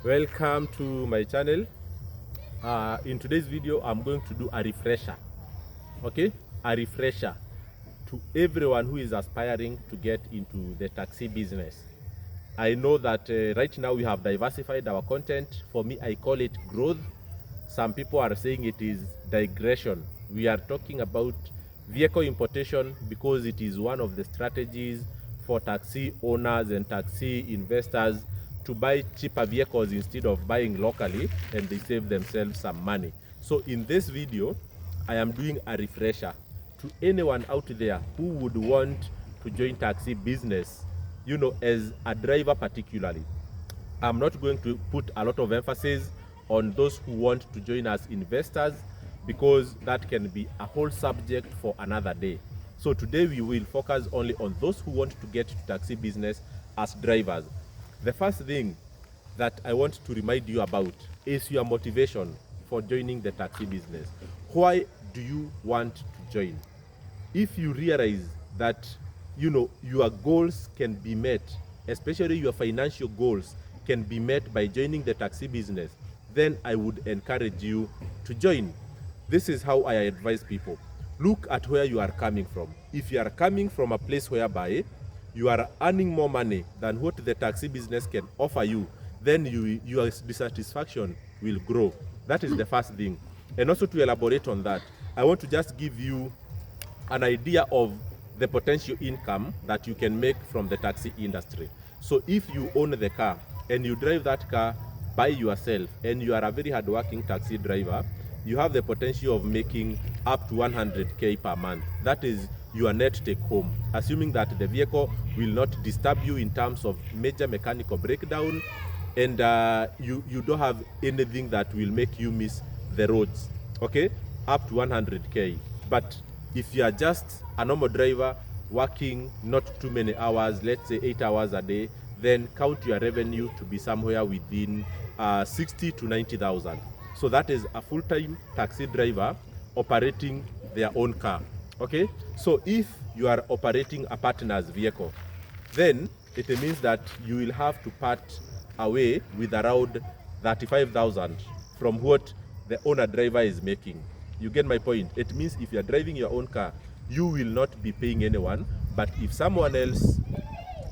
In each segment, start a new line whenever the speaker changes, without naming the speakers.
Welcome to my channel. In today's video, I'm going to do a refresher. Okay, a refresher to everyone who is aspiring to get into the taxi business. I know that right now we have diversified our content. For me, I call it growth. Some people are saying it is digression. We are talking about vehicle importation because it is one of the strategies for taxi owners and taxi investors to buy cheaper vehicles instead of buying locally, and they save themselves some money. So in this video, I am doing a refresher to anyone out there who would want to join taxi business, you know, as a driver particularly. I'm not going to put a lot of emphasis on those who want to join as investors because that can be a whole subject for another day. So today we will focus only on those who want to get to taxi business as drivers. The first thing that I want to remind you about is your motivation for joining the taxi business. Why do you want to join? If you realize that, you know, your goals can be met, especially your financial goals can be met by joining the taxi business, then I would encourage you to join. This is how I advise people. Look at where you are coming from. If you are coming from a place whereby you are earning more money than what the taxi business can offer you, then your dissatisfaction will grow. That is the first thing. And also, to elaborate on that, I want to just give you an idea of the potential income that you can make from the taxi industry. So if you own the car and you drive that car by yourself and you are a very hardworking taxi driver, you have the potential of making up to 100K per month. That is your net take home, assuming that the vehicle will not disturb you in terms of major mechanical breakdown, and you don't have anything that will make you miss the roads. Okay, up to 100K. But if you are just a normal driver working not too many hours, let's say 8 hours a day, then count your revenue to be somewhere within 60 to 90,000. So that is a full-time taxi driver operating their own car. Okay, so if you are operating a partner's vehicle, then it means that you will have to part away with around 35,000 from what the owner driver is making. You get my point? It means if you are driving your own car, you will not be paying anyone, but if someone else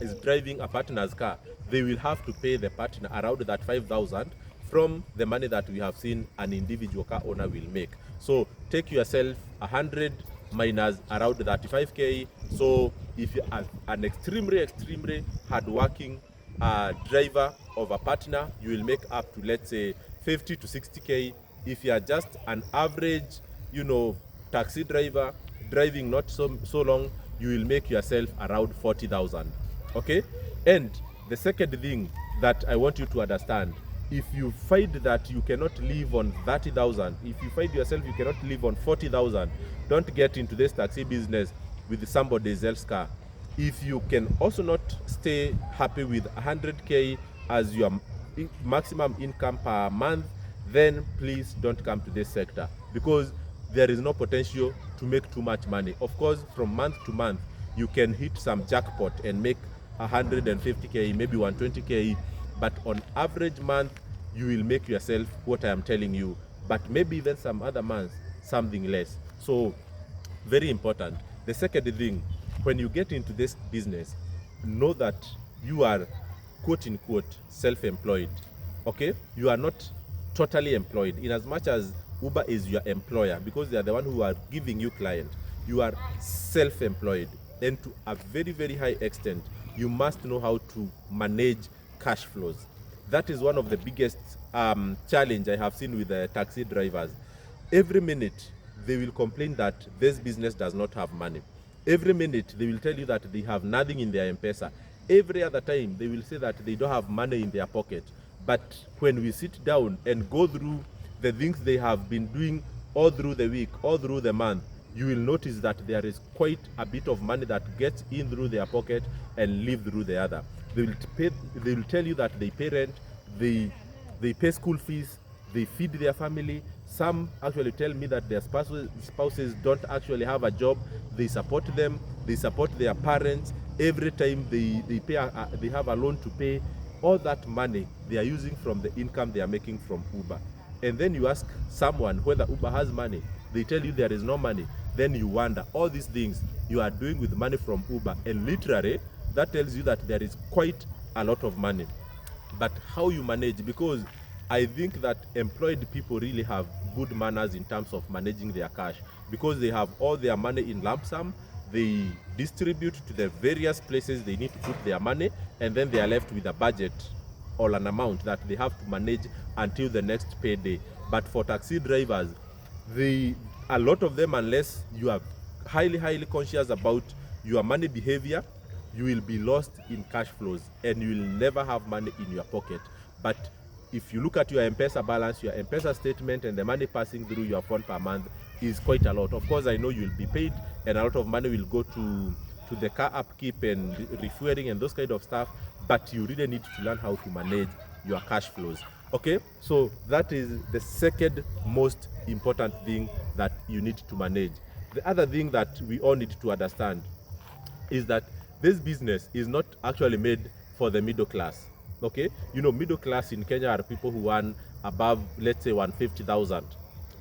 is driving a partner's car, they will have to pay the partner around that 5,000 from the money that we have seen an individual car owner will make. So take yourself 100 minus around 35K. So if you are an extremely hardworking driver of a partner, you will make up to, let's say, 50 to 60K. If you are just an average, you know, taxi driver driving not so long, you will make yourself around 40,000. Okay, and the second thing that I want you to understand, if you find that you cannot live on 30,000, if you find yourself you cannot live on 40,000, don't get into this taxi business with somebody else's car. If you can also not stay happy with 100K as your maximum income per month, then please don't come to this sector, because there is no potential to make too much money. Of course, from month to month, you can hit some jackpot and make 150K, maybe 120K, but on average month, you will make yourself what I am telling you, but maybe even some other months, something less. So, very important. The second thing, when you get into this business, know that you are quote unquote self-employed. Okay, you are not totally employed, in as much as Uber is your employer because they are the one who are giving you client. You are self-employed, and to a very high extent, you must know how to manage cash flows. That is one of the biggest challenge I have seen with the taxi drivers. Every minute they will complain that this business does not have money. Every minute they will tell you that they have nothing in their M-Pesa. Every other time they will say that they don't have money in their pocket. But when we sit down and go through the things they have been doing all through the week, all through the month, you will notice that there is quite a bit of money that gets in through their pocket and leave through the other. They will tell you that they pay rent, they pay school fees, they feed their family. Some actually tell me that their spouses don't actually have a job. They support them, they support their parents. Every time they have a loan to pay, all that money they are using from the income they are making from Uber. And then you ask someone whether Uber has money, they tell you there is no money. Then you wonder, all these things you are doing with money from Uber, and literally that tells you that there is quite a lot of money. But how you manage, because I think that employed people really have good manners in terms of managing their cash, because they have all their money in lump sum, they distribute to the various places they need to put their money, and then they are left with a budget or an amount that they have to manage until the next payday. But for taxi drivers, a lot of them, unless you are highly conscious about your money behavior, you will be lost in cash flows and you will never have money in your pocket. But if you look at your M-Pesa balance, your M-Pesa statement, and the money passing through your phone per month is quite a lot. Of course, I know you will be paid, and a lot of money will go to the car upkeep and refueling and those kind of stuff, but you really need to learn how to manage your cash flows. Okay, so that is the second most important thing that you need to manage. The other thing that we all need to understand is that this business is not actually made for the middle class. Okay, you know, middle class in Kenya are people who earn above, let's say, 150,000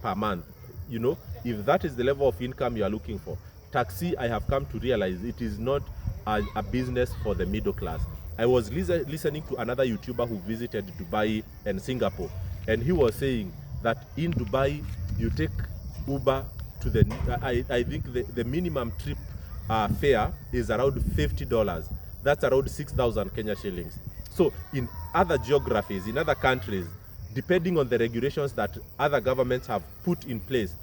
per month. You know, if that is the level of income you are looking for, taxi, I have come to realize, it is not a business for the middle class. I was listening to another YouTuber who visited Dubai and Singapore, and he was saying that in Dubai, you take Uber to I think the minimum trip fare is around $50. That's around 6,000 Kenya shillings. So in other geographies, in other countries, depending on the regulations that other governments have put in place,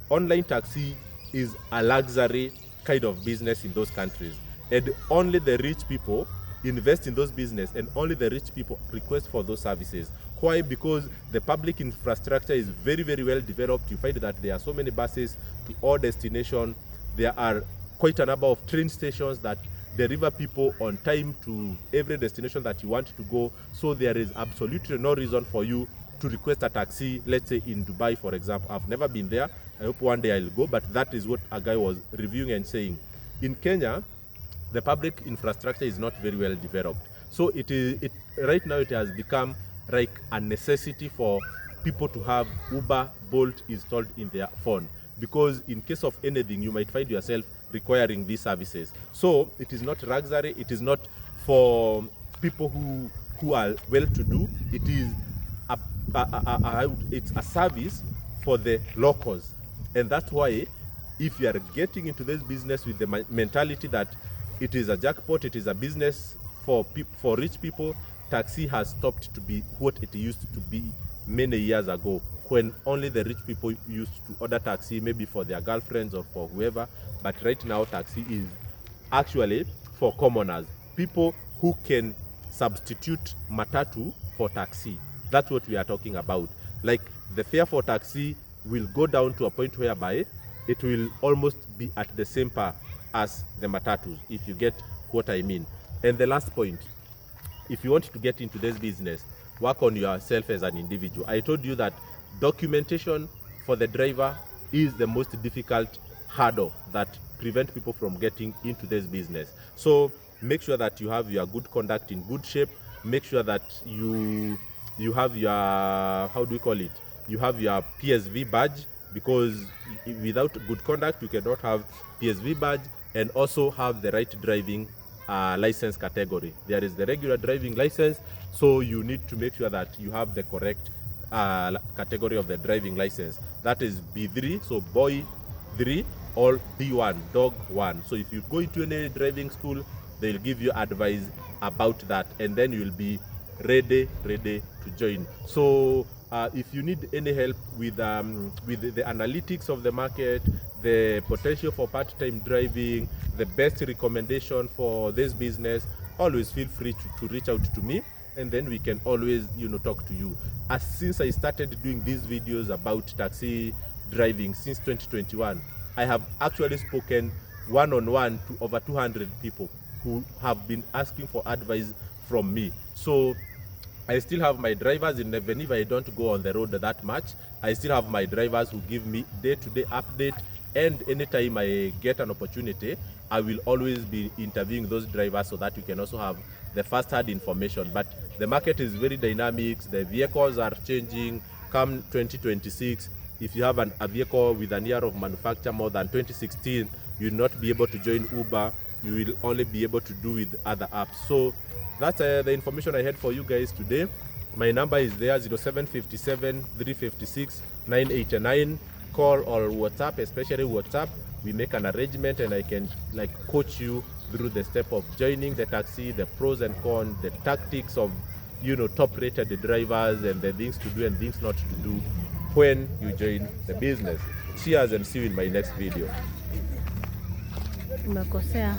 online taxi is a luxury kind of business in those countries. And only the rich people invest in those business, and only the rich people request for those services. Why? Because the public infrastructure is very well developed. You find that there are so many buses to all destinations. There are quite a number of train stations that deliver people on time to every destination that you want to go. So there is absolutely no reason for you to request a taxi, let's say in Dubai, for example. I've never been there. I hope one day I'll go, but that is what a guy was reviewing and saying. In Kenya, the public infrastructure is not very well developed. So right now it has become like a necessity for people to have Uber, Bolt installed in their phone, because in case of anything, you might find yourself requiring these services. So it is not luxury. It is not for people who are well-to-do. It is it's a service for the locals. And that's why, if you are getting into this business with the mentality that it is a jackpot, it is a business for rich people, taxi has stopped to be what it used to be many years ago, when only the rich people used to order taxi, maybe for their girlfriends or for whoever. But right now, taxi is actually for commoners, people who can substitute matatu for taxi. That's what we are talking about. Like, the fare for taxi will go down to a point whereby it will almost be at the same par as the matatus, if you get what I mean. And the last point, if you want to get into this business, work on yourself as an individual. I told you that documentation for the driver is the most difficult hurdle that prevent people from getting into this business. So make sure that you have your good conduct in good shape. Make sure that you have your, how do we call it? You have your PSV badge, because without good conduct, you cannot have PSV badge, and also have the right driving license category. There is the regular driving license, so you need to make sure that you have the correct category of the driving license. That is B3, so boy 3, or D1, dog 1. So if you go into any driving school, they'll give you advice about that, and then you'll be ready to join. So if you need any help with the analytics of the market, the potential for part-time driving, the best recommendation for this business, always feel free to reach out to me, and then we can always, talk to you. Since I started doing these videos about taxi driving since 2021, I have actually spoken one-on-one to over 200 people who have been asking for advice from me. So I still have my drivers, and even if I don't go on the road that much, I still have my drivers who give me day-to-day update, and anytime I get an opportunity, I will always be interviewing those drivers so that we can also have the first-hand information. But the market is very dynamic. The vehicles are changing. Come 2026, if you have a vehicle with an year of manufacture more than 2016, you will not be able to join Uber. You will only be able to do with other apps. So that's the information I had for you guys today. My number is there, 0757 356 989. Call or WhatsApp, especially WhatsApp. We make an arrangement and I can coach you through the step of joining the taxi, the pros and cons, the tactics of top rated drivers, and the things to do and things not to do when you join the business. Cheers and see you in my next video.
Umekosea.